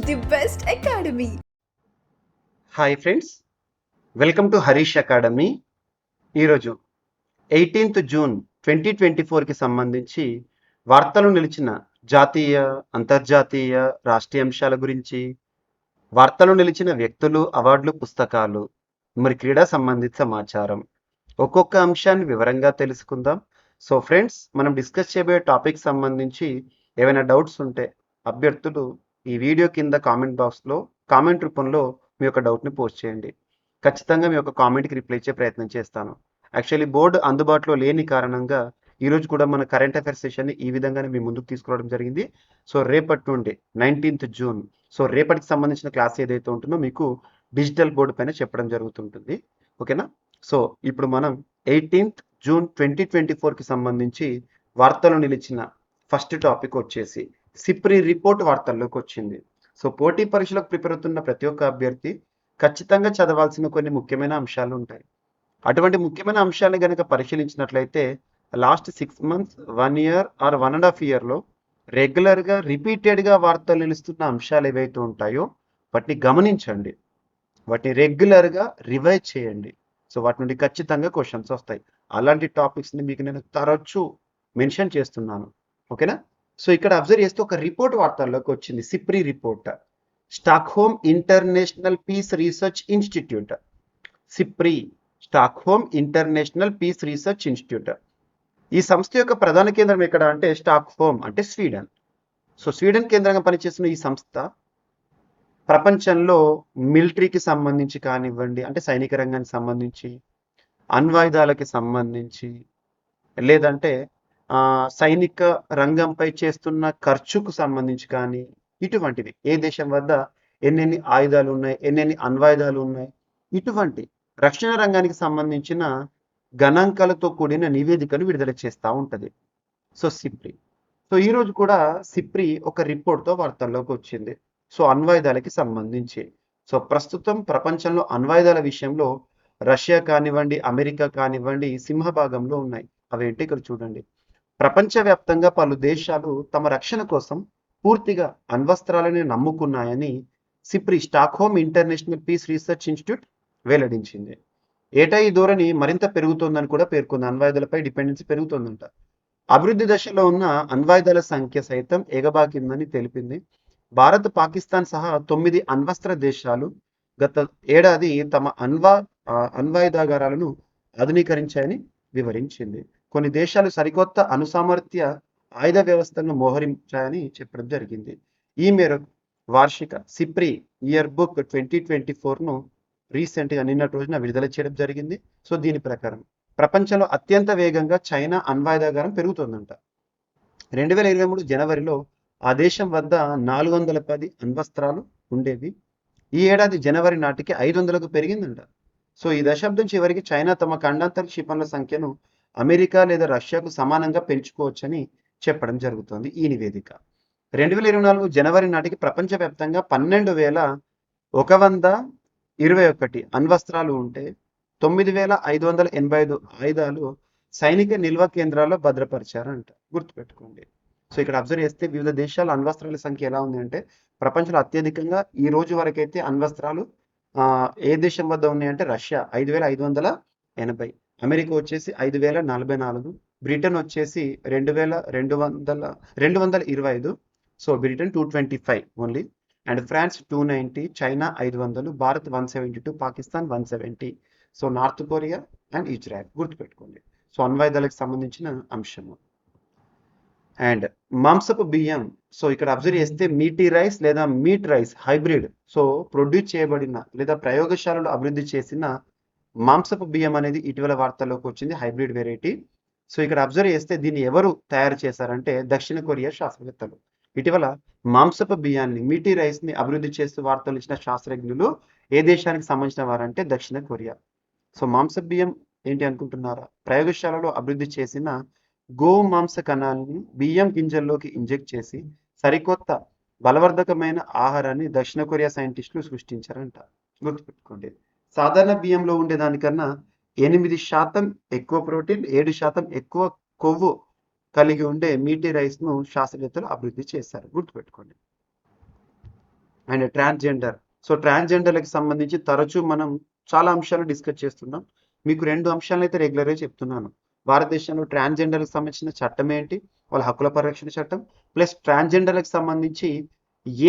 the best academy. Hi friends, welcome to Harish academy. ఈరోజు 18 June 2024కి సంబంధించి వార్తలు నిలిచిన జాతీయ, అంతర్జాతీయ, రాష్ట్రీయ అంశాల గురించి, వార్తలు నిలిచిన వ్యక్తులు, అవార్డులు, పుస్తకాలు, మరి క్రీడా సంబంధిత సమాచారం, ఒక్కొక్క అంశాన్ని వివరంగా తెలుసుకుందాం. సో ఫ్రెండ్స్, మనం డిస్కస్ చేయబోయే టాపిక్ సంబంధించి ఏమైనా డౌట్స్ ఉంటే అభ్యర్థులు ఈ వీడియో కింద కామెంట్ బాక్స్లో కామెంట్ రూపంలో మీ యొక్క డౌట్ని పోస్ట్ చేయండి. ఖచ్చితంగా మీ యొక్క కామెంట్కి రిప్లై ఇచ్చే ప్రయత్నం చేస్తాను. యాక్చువల్లీ బోర్డు అందుబాటులో లేని కారణంగా ఈరోజు కూడా మన కరెంట్ అఫైర్స్ సెషన్ని ఈ విధంగానే మీ ముందుకు తీసుకురావడం జరిగింది. సో రేపటి నుండి 19 జూన్, సో రేపటికి సంబంధించిన క్లాస్ ఏదైతే ఉంటుందో మీకు డిజిటల్ బోర్డు పైన చెప్పడం జరుగుతుంటుంది. ఓకేనా? సో ఇప్పుడు మనం 18 జూన్ 2024కి సంబంధించి వార్తలు నిలిచిన ఫస్ట్ టాపిక్ వచ్చేసి సిప్రి రిపోర్ట్ వార్తల్లోకి వచ్చింది. సో పోటీ పరీక్షలకు ప్రిపేర్ అవుతున్న ప్రతి ఒక్క అభ్యర్థి ఖచ్చితంగా చదవాల్సిన కొన్ని ముఖ్యమైన అంశాలు ఉంటాయి. అటువంటి ముఖ్యమైన అంశాలను కనుక పరిశీలించినట్లయితే లాస్ట్ 6 months, 1 year ఆర్ 1.5 yearలో రెగ్యులర్గా రిపీటెడ్గా వార్తలు నిలుస్తున్న అంశాలు ఏవైతే ఉంటాయో వాటిని గమనించండి, వాటిని రెగ్యులర్గా రివైజ్ చేయండి. సో వాటి నుండి ఖచ్చితంగా క్వశ్చన్స్ వస్తాయి. అలాంటి టాపిక్స్ని మీకు నేను తరచూ మెన్షన్ చేస్తున్నాను. ఓకేనా? సో ఇక్కడ అబ్జర్వ్ చేస్తే ఒక రిపోర్ట్ వార్తల్లోకి వచ్చింది, SIPRI report. Stockholm International Peace Research Institute, SIPRI, Stockholm International Peace Research Institute. ఈ సంస్థ యొక్క ప్రధాన కేంద్రం ఎక్కడ అంటే స్టాక్హోమ్ అంటే స్వీడన్. సో స్వీడన్ కేంద్రంగా పనిచేస్తున్న ఈ సంస్థ ప్రపంచంలో మిలిటరీకి సంబంధించి కానివ్వండి, అంటే సైనిక రంగానికి సంబంధించి, అణ్వాయుధాలకి సంబంధించి, లేదంటే సైనిక రంగంపై చేస్తున్న ఖర్చుకు సంబంధించి కానీ, ఇటువంటివి ఏ దేశం వద్ద ఎన్నెన్ని ఆయుధాలు ఉన్నాయి, ఎన్నెన్ని అణ్వాయుధాలు ఉన్నాయి, ఇటువంటి రక్షణ రంగానికి సంబంధించిన గణాంకాలతో కూడిన నివేదికను విడుదల చేస్తూ ఉంటుంది. So SIPRI. సో ఈరోజు కూడా సిప్రి ఒక రిపోర్ట్తో వార్తల్లోకి వచ్చింది. సో అణ్వాయుధాలకి సంబంధించి. సో ప్రస్తుతం ప్రపంచంలో అణ్వాయుధాల విషయంలో రష్యా కానివ్వండి, అమెరికా కానివ్వండి సింహభాగంలో ఉన్నాయి. అవేంటి ఇక్కడ చూడండి. ప్రపంచవ్యాప్తంగా పలు దేశాలు తమ రక్షణ కోసం పూర్తిగా అణ్వస్త్రాలని నమ్ముకున్నాయని SIPRI, Stockholm International Peace Research Institute వెల్లడించింది. ఏటా ఈ ధోరణి మరింత పెరుగుతోందని కూడా పేర్కొంది. అణ్వాయుధాలపై డిపెండెన్సీ పెరుగుతోందంట. అభివృద్ధి దశలో ఉన్న అణ్వాయుధాల సంఖ్య సైతం ఎగబాకిందని తెలిపింది. భారత్, పాకిస్తాన్ సహా 9 అణ్వస్త్ర దేశాలు గత ఏడాది తమ అణ్వాయుధాగారాలను ఆధునీకరించాయని వివరించింది. కొన్ని దేశాలు సరికొత్త అణుసామర్థ్య ఆయుధ వ్యవస్థలను మోహరించాయని చెప్పడం జరిగింది. ఈ మేరకు వార్షిక సిప్రి ఇయర్ బుక్ 2024ను రీసెంట్గా నిన్నటి రోజున విడుదల చేయడం జరిగింది. సో దీని ప్రకారం ప్రపంచంలో అత్యంత వేగంగా చైనా అణ్వాయుధాగారం పెరుగుతోందంట. 2023 జనవరిలో ఆ దేశం వద్ద 410 అణ్వస్త్రాలు ఉండేవి. ఈ ఏడాది జనవరి నాటికి 500కు పెరిగిందంట. సో ఈ దశాబ్దం చివరికి చైనా తమ ఖండాంతర క్షిపణుల సంఖ్యను అమెరికా లేదా రష్యాకు సమానంగా పెంచుకోవచ్చని చెప్పడం జరుగుతోంది ఈ నివేదిక. 2024 జనవరి నాటికి ప్రపంచవ్యాప్తంగా 12,121 అణ్వస్త్రాలు ఉంటే 9,585 ఆయుధాలు సైనిక నిల్వ కేంద్రాల్లో భద్రపరిచారంట. గుర్తుపెట్టుకోండి. సో ఇక్కడ అబ్జర్వ్ చేస్తే వివిధ దేశాల అణ్వస్త్రాల సంఖ్య ఎలా ఉంది అంటే ప్రపంచంలో అత్యధికంగా ఈ రోజు వరకైతే అణ్వస్త్రాలు ఏ దేశం వద్ద ఉన్నాయంటే రష్యా 5,580, అమెరికా వచ్చేసి 5,044, బ్రిటన్ వచ్చేసి 225, so Britain 225 only, and France 290, China 500, Bharat 172, Pakistan 170, so North Korea and Israel. గుర్తుపెట్టుకోండి. సో అణ్వాయుధాలకు సంబంధించిన అంశము. అండ్ మాంసపు బియ్యం. సో ఇక్కడ అబ్జర్వ్ చేస్తే మీటీ రైస్ లేదా meat rice hybrid, so produce చేయబడిన లేదా ప్రయోగశాలలో అభివృద్ధి చేసిన మాంసపు బియ్యం అనేది ఇటీవల వార్తల్లోకి వచ్చింది, హైబ్రిడ్ వెరైటీ. సో ఇక్కడ అబ్జర్వ్ చేస్తే దీన్ని ఎవరు తయారు చేశారంటే దక్షిణ కొరియా శాస్త్రవేత్తలు. ఇటీవల మాంసపు బియ్యాన్ని, మీటీ రైస్ని అభివృద్ధి చేస్తూ వార్తలు ఇచ్చిన శాస్త్రజ్ఞులు ఏ దేశానికి సంబంధించిన వారంటే దక్షిణ కొరియా. సో మాంసపు బియ్యం ఏంటి అనుకుంటున్నారా? ప్రయోగశాలలో అభివృద్ధి చేసిన గోవు మాంస కణాలని బియ్యం గింజల్లోకి ఇంజెక్ట్ చేసి సరికొత్త బలవర్ధకమైన ఆహారాన్ని దక్షిణ కొరియా సైంటిస్టులు సృష్టించారంట. గుర్తుపెట్టుకోండి. సాధారణ బియ్యంలో ఉండేదానికన్నా 8% ఎక్కువ ప్రోటీన్, 7% ఎక్కువ కొవ్వు కలిగి ఉండే మీటీ రైస్ను శాస్త్రవేత్తలు అభివృద్ధి చేశారు. గుర్తుపెట్టుకోండి. And transgender. సో ట్రాన్స్జెండర్లకు సంబంధించి తరచూ మనం చాలా అంశాలు డిస్కస్ చేస్తున్నాం. మీకు 2 అంశాలను అయితే రెగ్యులర్గా చెప్తున్నాను. భారతదేశంలో ట్రాన్స్జెండర్లకు సంబంధించిన చట్టం ఏంటి, వాళ్ళ హక్కుల పరిరక్షణ చట్టం, ప్లస్ ట్రాన్స్జెండర్లకు సంబంధించి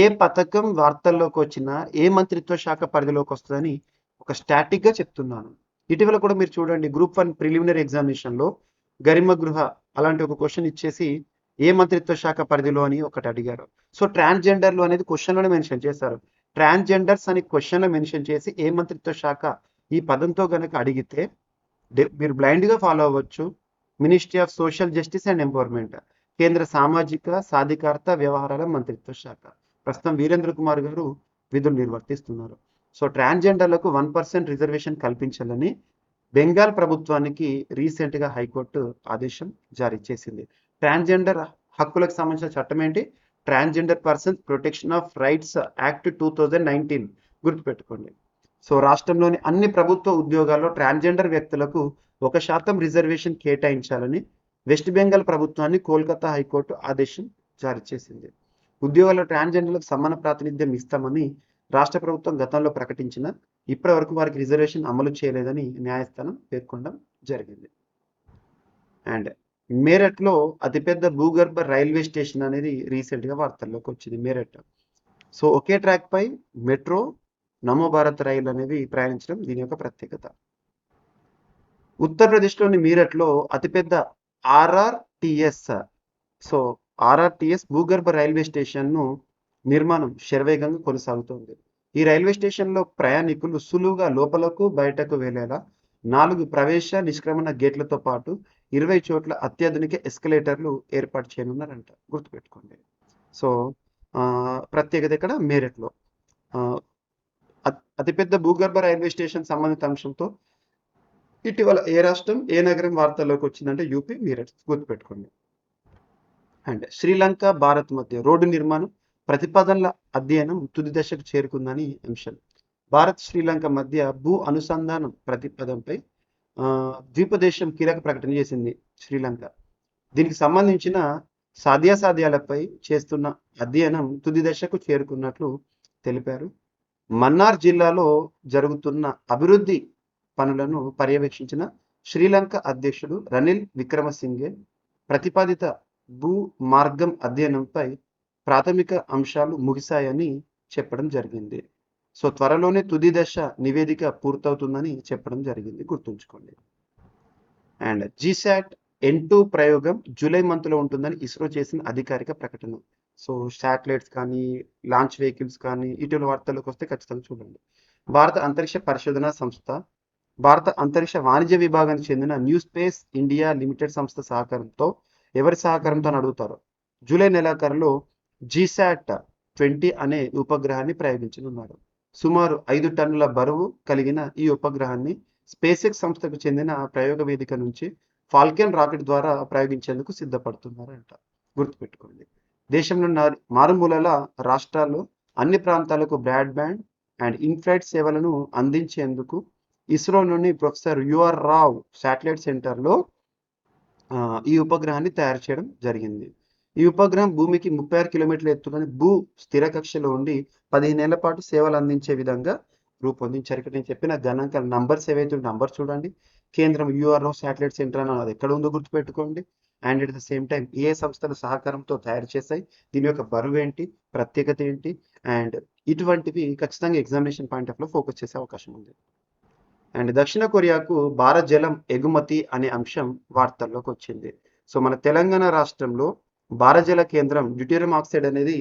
ఏ పథకం వార్తల్లోకి వచ్చినా ఏ మంత్రిత్వ శాఖ పరిధిలోకి వస్తుందని ఒక స్టాటిక్గా చెప్తున్నాను. ఇటీవల కూడా మీరు చూడండి, గ్రూప్ 1 ప్రిలిమినరీ ఎగ్జామినేషన్లో గరిమ గృహ అలాంటి ఒక క్వశ్చన్ ఇచ్చేసి ఏ మంత్రిత్వ శాఖ పరిధిలో అని ఒకటి అడిగారు. సో ట్రాన్స్జెండర్లు అనేది క్వశ్చన్లోనే మెన్షన్ చేశారు. ట్రాన్స్జెండర్స్ అని క్వశ్చన్లో మెన్షన్ చేసి ఏ మంత్రిత్వ శాఖ ఈ పదంతో కనుక అడిగితే మీరు బ్లైండ్గా ఫాలో అవ్వచ్చు. Ministry of social justice and empowerment, కేంద్ర సామాజిక సాధికారత వ్యవహారాల మంత్రిత్వ శాఖ. ప్రస్తుతం వీరేంద్ర కుమార్ గారు విధులు నిర్వర్తిస్తున్నారు. సో ట్రాన్స్జెండర్లకు 1% రిజర్వేషన్ కల్పించాలని బెంగాల్ ప్రభుత్వానికి రీసెంట్గా హైకోర్టు ఆదేశం జారీ చేసింది. ట్రాన్స్జెండర్ హక్కులకు సంబంధించిన చట్టం ఏంటి? Transgender persons protection of rights act 2019 గుర్తుపెట్టుకోండి. సో రాష్ట్రంలోని అన్ని ప్రభుత్వ ఉద్యోగాల్లో ట్రాన్స్జెండర్ వ్యక్తులకు 1% రిజర్వేషన్ కేటాయించాలని వెస్ట్ బెంగాల్ ప్రభుత్వాన్ని కోల్కతా హైకోర్టు ఆదేశం జారీ చేసింది. ఉద్యోగాల్లో ట్రాన్స్జెండర్లకు సమాన ప్రాతినిధ్యం ఇస్తామని రాష్ట్ర ప్రభుత్వం గతంలో ప్రకటించిన ఇప్పటి వరకు వారికి రిజర్వేషన్ అమలు చేయలేదని న్యాయస్థానం పేర్కొనడం జరిగింది. అండ్ మేరట్లో అతిపెద్ద భూగర్భ రైల్వే స్టేషన్ అనేది రీసెంట్గా వార్తల్లోకి వచ్చింది, మేరట్. సో ఒకే ట్రాక్ పై మెట్రో, నమో భారత్ రైలు అనేవి ప్రయాణించడం దీని యొక్క ప్రత్యేకత. ఉత్తరప్రదేశ్లోని మీరట్లో అతిపెద్ద ఆర్ఆర్టిఎస్, సో ఆర్ఆర్టిఎస్ భూగర్భ రైల్వే స్టేషన్ను నిర్మాణం శరవేగంగా కొనసాగుతోంది. ఈ రైల్వే స్టేషన్లో ప్రయాణికులు సులువుగా లోపలకు బయటకు వెళ్ళేలా 4 ప్రవేశ నిష్క్రమణ గేట్లతో పాటు 20 చోట్ల అత్యాధునిక ఎస్కలేటర్లు ఏర్పాటు చేయనున్నారంట, గుర్తుపెట్టుకోండి. సో ప్రత్యేకత ఇక్కడ మేరట్లో. అతిపెద్ద భూగర్భ రైల్వే స్టేషన్ సంబంధిత అంశంతో ఇటీవల ఏ రాష్ట్రం ఏ నగరం వార్తల్లోకి వచ్చిందంటే యూపీ మీరట్, గుర్తుపెట్టుకోండి. అండ్ శ్రీలంక భారత్ మధ్య రోడ్డు నిర్మాణం ప్రతిపాదనల అధ్యయనం తుది దశకు చేరుకుందని అంశం. భారత్ శ్రీలంక మధ్య భూ అనుసంధానం ప్రతిపాదనపై ద్వీపదేశం కీలక ప్రకటన చేసింది శ్రీలంక. దీనికి సంబంధించిన సాధ్యాసాధ్యాలపై చేస్తున్న అధ్యయనం తుది దశకు చేరుకున్నట్లు తెలిపారు. మన్నార్ జిల్లాలో జరుగుతున్న అభివృద్ధి పనులను పర్యవేక్షించిన శ్రీలంక అధ్యక్షుడు రనిల్ విక్రమసింఘే ప్రతిపాదిత భూ మార్గం అధ్యయనంపై ప్రాథమిక అంశాలు ముగిశాయని చెప్పడం జరిగింది. సో త్వరలోనే తుది దశ నివేదిక పూర్తవుతుందని చెప్పడం జరిగింది, గుర్తుంచుకోండి. అండ్ జీశాట్ N2 ప్రయోగం జూలై మంత్లో ఉంటుందని ఇస్రో చేసిన అధికారిక ప్రకటన. సో శాటిలైట్స్ కానీ లాంచ్ వెహికల్స్ కానీ ఇటీవల వార్తల్లోకి వస్తే ఖచ్చితంగా చూడండి. భారత అంతరిక్ష పరిశోధన సంస్థ, భారత అంతరిక్ష వాణిజ్య విభాగానికి చెందిన న్యూ స్పేస్ ఇండియా లిమిటెడ్ సంస్థ సహకారంతో, ఎవరి సహకారంతో అని అడుగుతారు, జూలై నెలాఖరులో జీశాట్ 20 అనే ఉపగ్రహాన్ని ప్రయోగించనున్నారు. సుమారు 5 టన్నుల బరువు కలిగిన ఈ ఉపగ్రహాన్ని స్పేస్ఎక్స్ సంస్థకు చెందిన ప్రయోగ వేదిక నుంచి ఫాల్కెన్ రాకెట్ ద్వారా ప్రయోగించేందుకు సిద్ధపడుతున్నారంట, గుర్తుపెట్టుకోండి. దేశంలో మారుమూలల రాష్ట్రాల్లో అన్ని ప్రాంతాలకు బ్రాడ్బ్యాండ్ అండ్ ఇన్ఫ్రైట్ సేవలను అందించేందుకు ఇస్రోలోని ప్రొఫెసర్ యుఆర్ రావ్ శాటిలైట్ సెంటర్లో ఈ ఉపగ్రహాన్ని తయారు చేయడం జరిగింది. ఈ ఉపగ్రహం భూమికి 36 కిలోమీటర్ల ఎత్తులోని భూ స్థిర కక్షలో ఉండి 15 ఏళ్ల పాటు సేవలు అందించే విధంగా రూపొందించారు. ఇక్కడ నేను చెప్పిన గణాంకాల నంబర్స్ ఏవైతే నంబర్ చూడండి. కేంద్రం యుఆర్ఓ శాటిలైట్ సెంటర్ అని అది ఎక్కడ ఉందో గుర్తుపెట్టుకోండి. And at the same time ఏ సంస్థల సహకారంతో తయారు చేశాయి, దీని యొక్క బరువు ఏంటి, ప్రత్యేకత ఏంటి, అండ్ ఇటువంటివి ఖచ్చితంగా ఎగ్జామినేషన్ పాయింట్ ఆఫ్ లో ఫోకస్ చేసే అవకాశం ఉంది. అండ్ దక్షిణ కొరియాకు భారత్ జలం ఎగుమతి అనే అంశం వార్తల్లోకి వచ్చింది. సో మన తెలంగాణ రాష్ట్రంలో భారత్ జల కేంద్రం డ్యూటేరియం ఆక్సైడ్ అనేది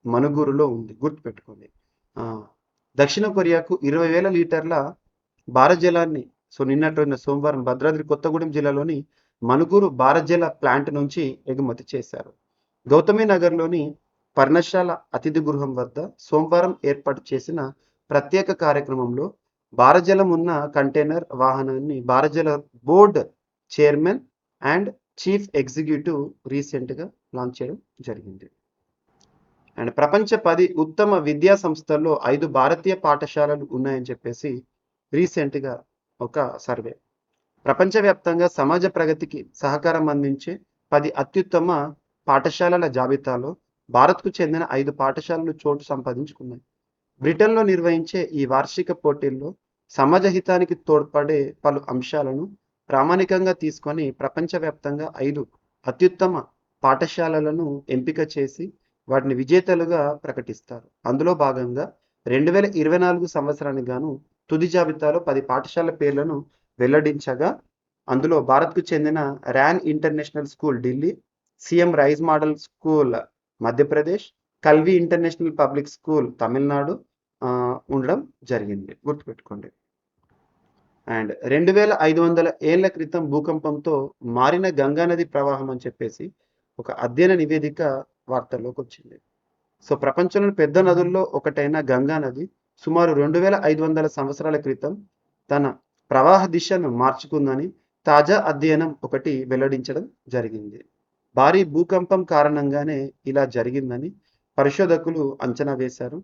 మనుగురులో ఉంది, గుర్తుపెట్టుకోండి. దక్షిణ కొరియాకు 20,000 లీటర్ల భారత్ జలాన్ని సో నిన్నటి సోమవారం భద్రాద్రి కొత్తగూడెం జిల్లాలోని మనుగురు భారత్ జల ప్లాంట్ నుంచి ఎగుమతి చేశారు. గౌతమి నగర్లోని పర్ణశాల అతిథి గృహం వద్ద సోమవారం ఏర్పాటు చేసిన ప్రత్యేక కార్యక్రమంలో భారత్ జలం ఉన్న కంటైనర్ వాహనాన్ని భారత్ జల board chairman and chief executive రీసెంట్గా లాంచ్ చేయడం జరిగింది. అండ్ ప్రపంచ 10 ఉత్తమ విద్యా సంస్థల్లో 5 భారతీయ పాఠశాలలు ఉన్నాయని చెప్పేసి రీసెంట్గా ఒక సర్వే. ప్రపంచవ్యాప్తంగా సమాజ ప్రగతికి సహకారం అందించే 10 అత్యుత్తమ పాఠశాలల జాబితాలో భారత్కు చెందిన 5 పాఠశాలలు చోటు సంపాదించుకున్నాయి. బ్రిటన్లో నిర్వహించే ఈ వార్షిక పోటీల్లో సమాజ హితానికి తోడ్పడే పలు అంశాలను ప్రామాణికంగా తీసుకొని ప్రపంచవ్యాప్తంగా 5 అత్యుత్తమ పాఠశాలలను ఎంపిక చేసి వాటిని విజేతలుగా ప్రకటిస్తారు. అందులో భాగంగా 2024 సంవత్సరానికి గాను తుది జాబితాలో 10 పాఠశాలల పేర్లను వెల్లడించగా అందులో భారత్కు చెందిన Ryan international school Delhi, CM rise model school Madhya Pradesh, Kalvi international public school Tamil Nadu ఉండడం జరిగింది. గుర్తుపెట్టుకోండి. అండ్ 2500 ఏళ్ల క్రితం భూకంపంతో మారిన గంగానది ప్రవాహం అని చెప్పేసి ఒక అధ్యయన నివేదిక వార్తల్లోకి వచ్చింది. సో ప్రపంచంలోని పెద్ద నదుల్లో ఒకటైన గంగా నది సుమారు 2500 సంవత్సరాల క్రితం తన ప్రవాహ దిశను మార్చుకుందని తాజా అధ్యయనం ఒకటి వెల్లడించడం జరిగింది. భారీ భూకంపం కారణంగానే ఇలా జరిగిందని పరిశోధకులు అంచనా వేశారు.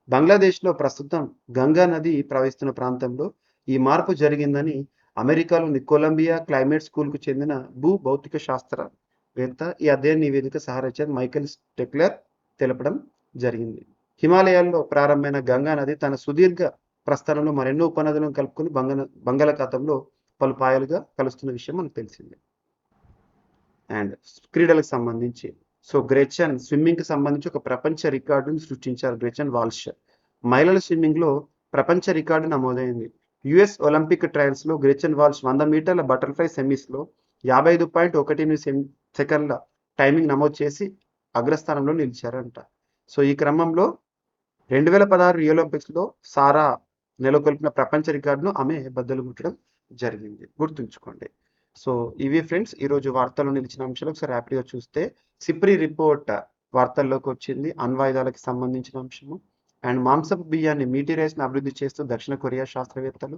బంగ్లాదేశ్లో ప్రస్తుతం గంగా నది ప్రవహిస్తున్న ప్రాంతంలో ఈ మార్పు జరిగిందని అమెరికాలోని కొలంబియా క్లైమేట్ స్కూల్కు చెందిన భౌతిక శాస్త్రవేత్త ఈ అధ్యయన నివేదిక సహరచయిత మైకేల్ స్టెక్లర్ తెలపడం జరిగింది. హిమాలయాల్లో ప్రారంభమైన గంగా నది తన సుదీర్ఘ ప్రస్థానంలో మరెన్నో ఉపనదులను కలుపుకొని బంగాళాఖాతంలో పలు పాయలుగా కలుస్తున్న విషయం మనకు తెలిసిందే. అండ్ క్రీడలకు సంబంధించి గ్రెచెన్ స్విమ్మింగ్కి సంబంధించి ఒక ప్రపంచ రికార్డును సృష్టించారు. గ్రెచెన్ వాల్ష్ మహిళల స్విమ్మింగ్లో ప్రపంచ రికార్డు నమోదైంది. యుఎస్ ఒలింపిక్ ట్రయల్స్లో గ్రెచెన్ వాల్ష్ 100 మీటర్ల బటర్ఫ్లై సెమీస్లో 55.18 సెకండ్ల టైమింగ్ నమోదు చేసి అగ్రస్థానంలో నిలిచారంట. ఈ క్రమంలో 2016 రియో ఒలింపిక్స్లో సారా నెలకొల్పిన ప్రపంచ రికార్డును ఆమె బద్దలు కొట్టడం జరిగింది. గుర్తుంచుకోండి. ఇవి ఫ్రెండ్స్ ఈరోజు వార్తల్లో నిలిచిన అంశాలు. ఒకసారి హ్యాపీగా చూస్తే సిప్రి రిపోర్ట్ వార్తల్లోకి వచ్చింది. అణ్వాయుధాలకు సంబంధించిన అంశము. అండ్ మాంసపు బియ్యాన్ని మీటి రైస్ని అభివృద్ధి చేస్తూ దక్షిణ కొరియా శాస్త్రవేత్తలు.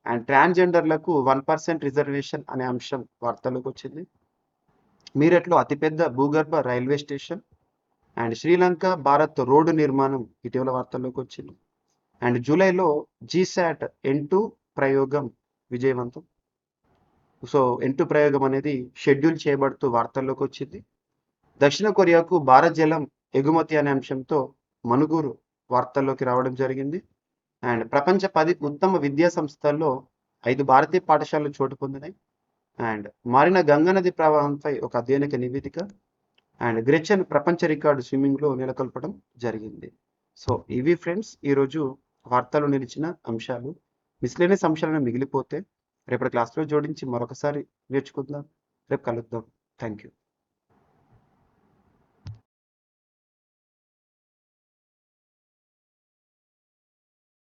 అండ్ ట్రాన్స్జెండర్లకు 1% రిజర్వేషన్ అనే అంశం వార్తల్లోకి వచ్చింది. మీరట్లో అతిపెద్ద భూగర్భ railway station. And Sri Lanka Bharat road నిర్మాణం ఇటీవల వార్తల్లోకి వచ్చింది. అండ్ జూలైలో జీశాట్ N2 ప్రయోగం విజయవంతం. N2 ప్రయోగం అనేది షెడ్యూల్ చేయబడుతూ వార్తల్లోకి వచ్చింది. దక్షిణ కొరియాకు భారత జలం ఎగుమతి అనే అంశంతో మనుగూరు వార్తల్లోకి రావడం జరిగింది. అండ్ ప్రపంచ 10 ఉత్తమ విద్యా సంస్థల్లో 5 భారతీయ పాఠశాలలు చోటు పొందినాయి. అండ్ మారిన గంగానది ప్రవాహంపై ఒక అధ్యయనిక నివేదిక. అండ్ గ్రెచెన్ ప్రపంచ రికార్డు స్విమ్మింగ్లో నెలకొల్పడం జరిగింది. ఇవి ఫ్రెండ్స్ ఈరోజు వార్తలు నిలిచిన అంశాలు. మిస్లేనియస్ అంశాలను మిగిలిపోతే రేపటి క్లాస్లో జోడించి మరొకసారి నేర్చుకుందాం. రేపు కలుద్దాం. Thank you.